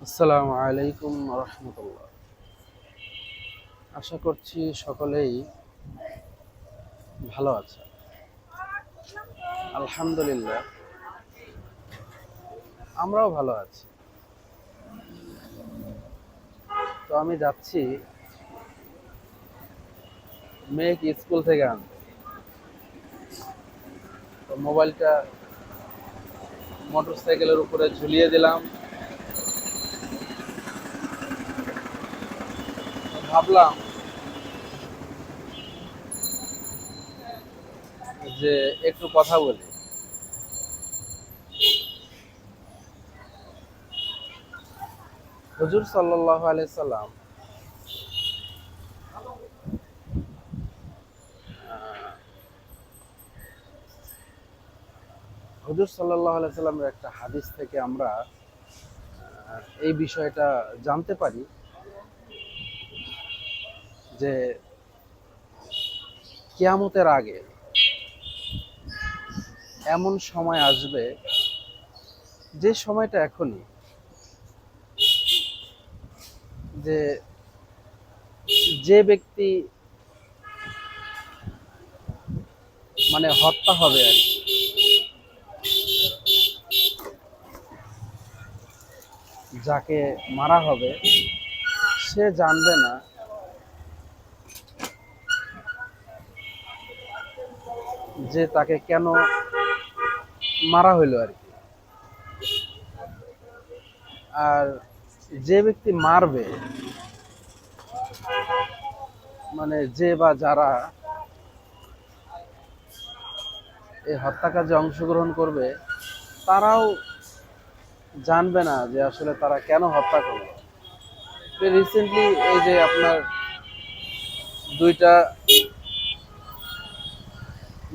আসসালামু আলাইকুম রহমতুল্লাহ। আশা করছি সকলেই ভালো আছে। আলহামদুলিল্লাহ, আমরাও ভালো আছি। তো আমি যাচ্ছি মেয়েকে স্কুল থেকে আনতে। তো মোবাইলটা মোটর সাইকেলের উপরে ঝুলিয়ে দিলাম। ভাবলাম যে একটু কথা বলি। হুজুর সাল্লাল্লাহু আলাইহি সাল্লাম হুজুর সাল্লাল্লাহু আলাইহি সাল্লামের একটা হাদিস থেকে আমরা এই বিষয়টা জানতে পারি যে কিয়ামতের আগে এমন সময় আসবে, যে সময়টা এখনই, যে যে ব্যক্তি মানে হত্যা হবে আর কি, যাকে মারা হবে সে জানবে না যে তাকে কেন মারা হইলো আর কি। আর যে ব্যক্তি মারবে, মানে যে বা যারা এই হত্যাকাজে অংশগ্রহণ করবে, তারাও জানবে না যে আসলে তারা কেন হত্যা করবে। রিসেন্টলি এই যে আপনার দুইটা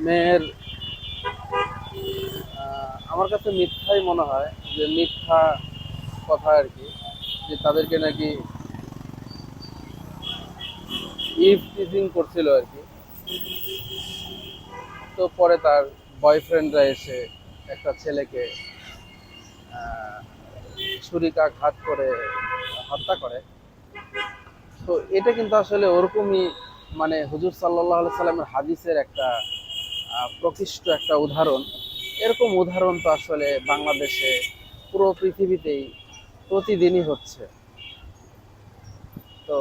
মেয়ের, আমার কাছে মিথ্যাই মনে হয়, যে মিথ্যা কথা আর কি, যে তাদেরকে নাকি ইভ টিজিং করছিল আর কি। তো পরে তার বয়ফ্রেন্ডরা এসে একটা ছেলেকে ছুরিকাঘাত করে হত্যা করে। তো এটা কিন্তু আসলে ওরকমই, মানে হুজুর সাল্লাল্লাহু আলাইহি সাল্লামের হাদিসের একটা প্রকৃষ্ট একটা উদাহরণ। এরকম উদাহরণ তো আসলে বাংলাদেশে, পুরো পৃথিবীতেই প্রতিদিনই হচ্ছে। তো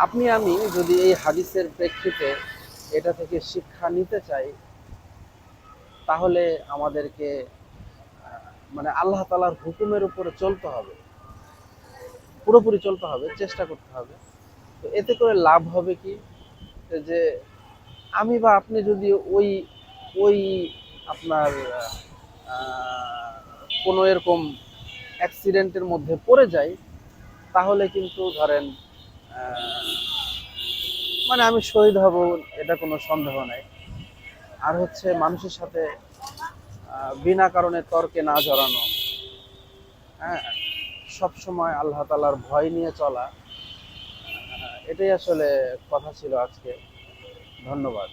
আপনি আমি যদি এই হাদিসের প্রেক্ষিতে এটা থেকে শিক্ষা নিতে চাই, তাহলে আমাদেরকে মানে আল্লাহ তাআলার হুকুমের উপরে চলতে হবে, পুরোপুরি চলতে হবে, চেষ্টা করতে হবে। তো এতে করে লাভ হবে কি, যে আমি বা আপনি যদি ওই ওই আপনার কোনো এরকম অ্যাক্সিডেন্টের মধ্যে পড়ে যাই, তাহলে কিন্তু ধরেন মানে আমি শহীদ হব, এটা কোনো সন্দেহ নাই। আর হচ্ছে মানুষের সাথে বিনা কারণে তর্কে না জড়ানো, হ্যাঁ, সব সময় আল্লাহ তাআলার ভয় নিয়ে চলা, এটাই আসলে কথা ছিল আজকে। ধন্যবাদ।